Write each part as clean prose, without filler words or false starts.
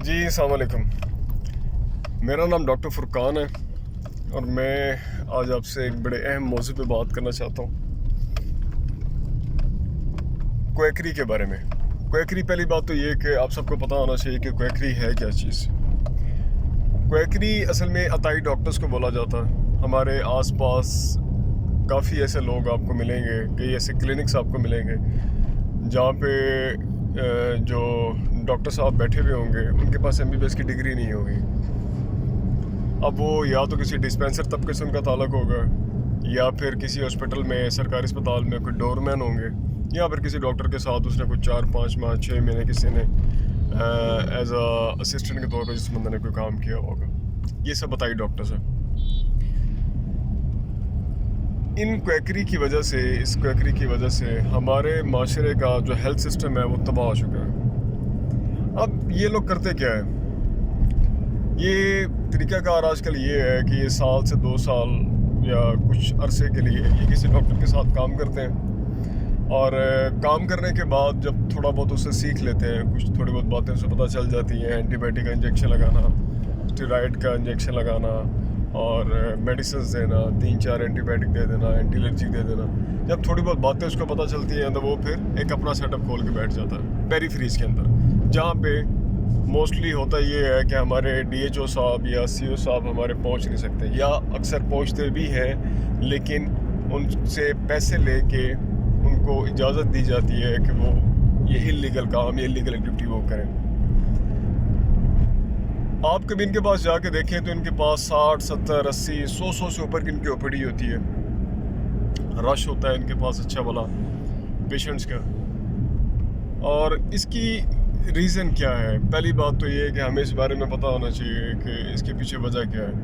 जी अस्सलाम वालेकुम। मेरा नाम डॉक्टर फुरकान है और मैं आज आपसे एक बड़े अहम मौजू पे बात करना चाहता हूँ, क्वैकरी के बारे में। क्वैकरी, पहली बात तो ये कि आप सबको पता होना चाहिए कि क्वैकरी है क्या चीज़। क्वैकरी असल में अताई डॉक्टर्स को बोला जाता है। हमारे आसपास काफ़ी ऐसे लोग आपको मिलेंगे, कई ऐसे क्लिनिक्स आपको मिलेंगे जहाँ पे जो डॉक्टर साहब बैठे हुए होंगे उनके पास MBBS की डिग्री नहीं होगी। अब वो या तो किसी डिस्पेंसर तबके से उनका ताल्लुक होगा, या फिर किसी हॉस्पिटल में, सरकारी अस्पताल में कोई डोरमैन होंगे, या फिर किसी डॉक्टर के साथ उसने कुछ 4-5 माह 6 महीने किसी ने एज अ असिस्टेंट के तौर पर जिस बंदे ने कोई काम किया होगा। ये सब बताइए डॉक्टर्स हैं। इन क्वैकरी की वजह से, इस क्वैकरी की वजह से हमारे माशरे का जो हेल्थ सिस्टम है वो तबाह हो चुका है। अब ये लोग करते क्या है, ये तरीक़ाकार आजकल ये है कि ये साल से 2 साल या कुछ अरसे के लिए ये किसी डॉक्टर के साथ काम करते हैं, और काम करने के बाद जब थोड़ा बहुत उससे सीख लेते हैं, कुछ थोड़ी बहुत बातें उससे पता चल जाती हैं, एंटीबायोटिक का इंजेक्शन लगाना, स्टेरॉइड का इंजेक्शन लगाना और मेडिसिन देना, 3-4 एंटीबायोटिक दे देना, एंटी एलर्जी दे देना। जब थोड़ी बहुत बातें उसको पता चलती हैं तो वो फिर एक अपना सेटअप खोल के बैठ जाता है पेरीफ्रीज के अंदर, जहाँ पे मोस्टली होता ये है कि हमारे DHO साहब या CO साहब हमारे पहुँच नहीं सकते, या अक्सर पहुँचते भी हैं लेकिन उनसे पैसे लेके उनको इजाज़त दी जाती है कि वो ये इल्लीगल काम, ये इल्लीगल एक्टिविटी वो करें। आप कभी इनके पास जाके देखें तो इनके पास 60, 70, 80, 100 से ऊपर की इनकी OPD होती है। रश होता है इनके पास अच्छा वाला पेशेंट्स का। और इसकी रीज़न क्या है? पहली बात तो ये है कि हमें इस बारे में पता होना चाहिए कि इसके पीछे वजह क्या है।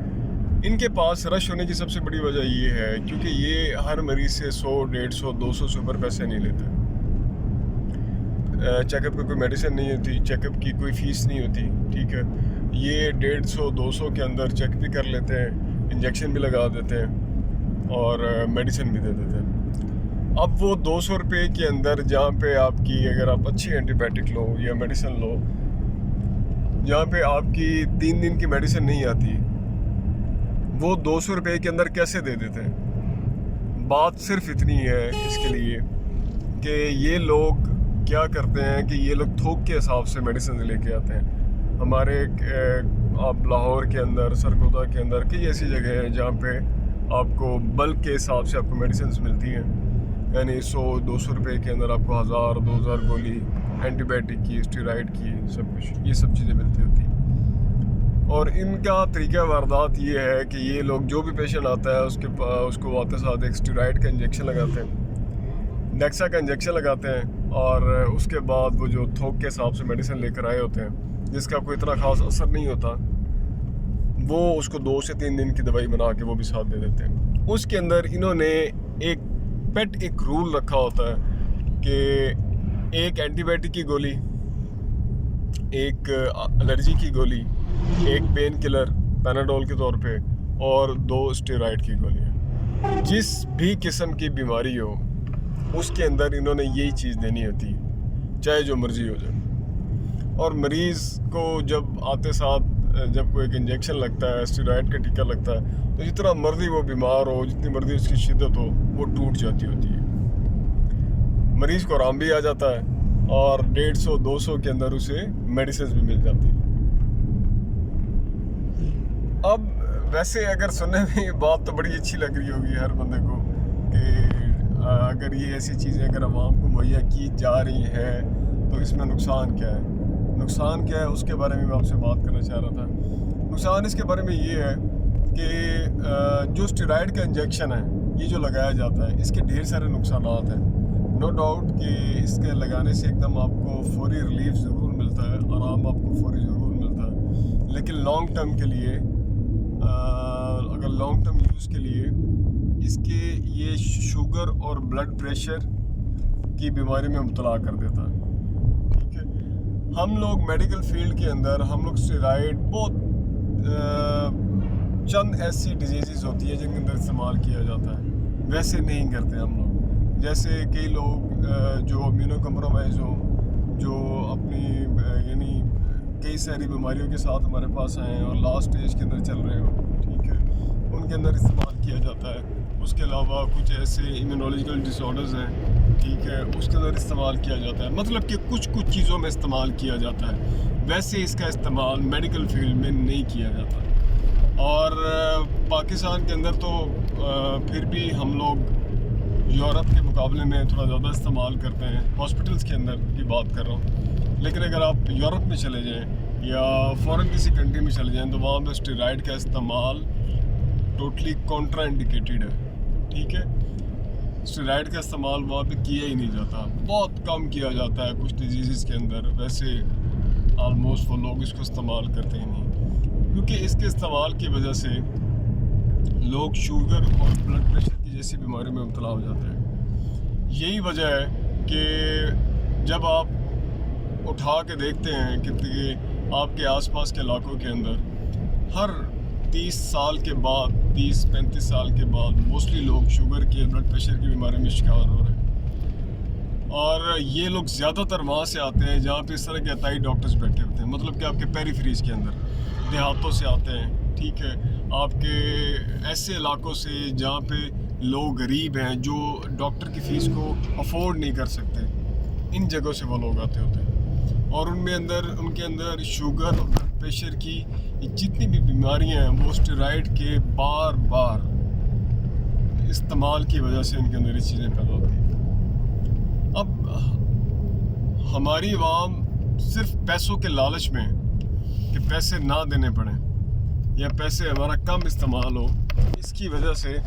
इनके पास रश होने की सबसे बड़ी वजह ये है क्योंकि ये हर मरीज़ से 100, 150, 200 से ऊपर पैसे नहीं लेते। चेकअप की कोई मेडिसिन नहीं होती, चेकअप की कोई फ़ीस नहीं होती, ठीक है। ये 150, 200 के अंदर चेक भी कर लेते हैं, इंजेक्शन भी लगा देते हैं और मेडिसिन भी दे देते हैं। अब वो 200 रुपये के अंदर, जहाँ पे आपकी अगर आप अच्छी एंटीबायोटिक लो या मेडिसिन लो, जहाँ पे आपकी 3 दिन की मेडिसिन नहीं आती, वो 200 रुपये के अंदर कैसे दे देते हैं? बात सिर्फ इतनी है इसके लिए कि ये लोग क्या करते हैं कि ये लोग थोक के हिसाब से मेडिसिन लेके आते हैं। हमारे आप लाहौर के अंदर, सरगोदा के अंदर कई ऐसी जगह हैं जहाँ पे आपको बल्क के हिसाब से आपको मेडिसिन मिलती हैं, यानी 100-200 रुपये के अंदर आपको 1000-2000 गोली एंटीबायोटिक की, स्टेरॉइड की, सब कुछ ये सब चीज़ें मिलती होती हैं। और इनका तरीका वारदात ये है कि ये लोग जो भी पेशेंट आता है उसको आते साथ एक स्टेरॉइड का इंजेक्शन लगाते हैं, नेक्सा का इंजेक्शन लगाते हैं, और उसके बाद वो जो थोक के हिसाब से मेडिसिन लेकर आए होते हैं जिसका कोई इतना खास असर नहीं होता, वो उसको 2 से 3 दिन की दवाई बना के वो भी साथ दे देते हैं। उसके अंदर इन्होंने एक रूल रखा होता है कि एक एंटीबायोटिक की गोली, एक एलर्जी की गोली, एक पेन किलर पैनाडोल के तौर पे, और 2 स्टेरॉइड की गोलियाँ। जिस भी किस्म की बीमारी हो उसके अंदर इन्होंने यही चीज़ देनी होती है, चाहे जो मर्जी हो जाए। और मरीज़ को जब आते साथ जब कोई एक इंजेक्शन लगता है, स्टेरॉइड का टीका लगता है, तो जितना मर्जी वो बीमार हो, जितनी मर्जी उसकी शिद्दत हो, वो टूट जाती होती है। मरीज़ को आराम भी आ जाता है और 150-200 के अंदर उसे मेडिसिन भी मिल जाती है। अब वैसे अगर सुनने में ये बात तो बड़ी अच्छी लग रही होगी हर बंदे को कि अगर ये ऐसी चीज़ें अगर आवाम को मुहैया की जा रही हैं तो इसमें नुकसान क्या है। नुकसान क्या है उसके बारे में मैं आपसे बात करना चाह रहा था। नुकसान इसके बारे में ये है कि जो स्टेरॉइड का इंजेक्शन है, ये जो लगाया जाता है, इसके ढेर सारे नुकसानात हैं। नो डाउट कि इसके लगाने से एकदम आपको फौरी रिलीफ ज़रूर मिलता है, आराम आपको फौरी ज़रूर मिलता है, लेकिन लॉन्ग टर्म के लिए, अगर लॉन्ग टर्म यूज़ के लिए इसके ये शुगर और ब्लड प्रेशर की बीमारी में मुब्तला कर देता है, ठीक है। हम लोग मेडिकल फील्ड के अंदर हम लोग स्टेरॉइड बहुत चंद ऐसी डिजीज़ होती है जिनके अंदर इस्तेमाल किया जाता है, वैसे नहीं करते हम लोग। जैसे कई लोग जो इम्यूनो कम्प्रोमाइज़ हों, जो अपनी यानी कई सारी बीमारियों के साथ हमारे पास आए हैं और लास्ट स्टेज के अंदर चल रहे हो, ठीक है, उनके अंदर इस्तेमाल किया जाता है। उसके अलावा कुछ ऐसे इम्यूनोलॉजिकल डिसऑर्डर्स हैं, ठीक है, उसके अंदर इस्तेमाल किया जाता है। मतलब कि कुछ चीज़ों में इस्तेमाल किया जाता है, वैसे इसका इस्तेमाल मेडिकल फील्ड में नहीं किया जाता। और पाकिस्तान के अंदर तो फिर भी हम लोग यूरोप के मुकाबले में थोड़ा ज़्यादा इस्तेमाल करते हैं, हॉस्पिटल्स के अंदर की बात कर रहा हूँ। लेकिन अगर आप यूरोप में चले जाएँ या फ़ॉरेन किसी कंट्री में चले जाएँ तो वहाँ पर स्टेरॉइड का इस्तेमाल टोटली कॉन्ट्रा इंडिकेटेड है, ठीक है। स्टेरॉइड का इस्तेमाल वहाँ पे किया ही नहीं जाता, बहुत कम किया जाता है कुछ डिजीज़ के अंदर। वैसे आलमोस्ट वो लोग इसको इस्तेमाल करते ही नहीं, क्योंकि इसके इस्तेमाल की वजह से लोग शुगर और ब्लड प्रेशर की जैसी बीमारी में मुब्तला हो जाते हैं। यही वजह है कि जब आप उठा के देखते हैं कि आपके आसपास के इलाकों के अंदर हर 30 साल के बाद, 30-35 साल के बाद मोस्टली लोग शुगर के, ब्लड प्रेशर की बीमारी में शिकार हो रहे हैं। और ये लोग ज़्यादातर वहाँ से आते हैं जहाँ पे इस तरह के अताई डॉक्टर्स बैठे होते हैं, मतलब कि आपके पेरीफ्रीज के अंदर, देहातों से आते हैं, ठीक है, आपके ऐसे इलाकों से जहाँ पे लोग गरीब हैं, जो डॉक्टर की फ़ीस को अफोर्ड नहीं कर सकते, इन जगहों से वो लोग आते होते हैं। और उनके अंदर शुगर और ब्लड प्रेशर की जितनी भी बीमारियां हैं वो स्टेरॉइड के बार बार इस्तेमाल की वजह से उनके अंदर ये चीज़ें पैदा होती हैं। अब हमारी आवाम सिर्फ पैसों के लालच में कि पैसे ना देने पड़े या पैसे हमारा कम इस्तेमाल हो, इसकी वजह से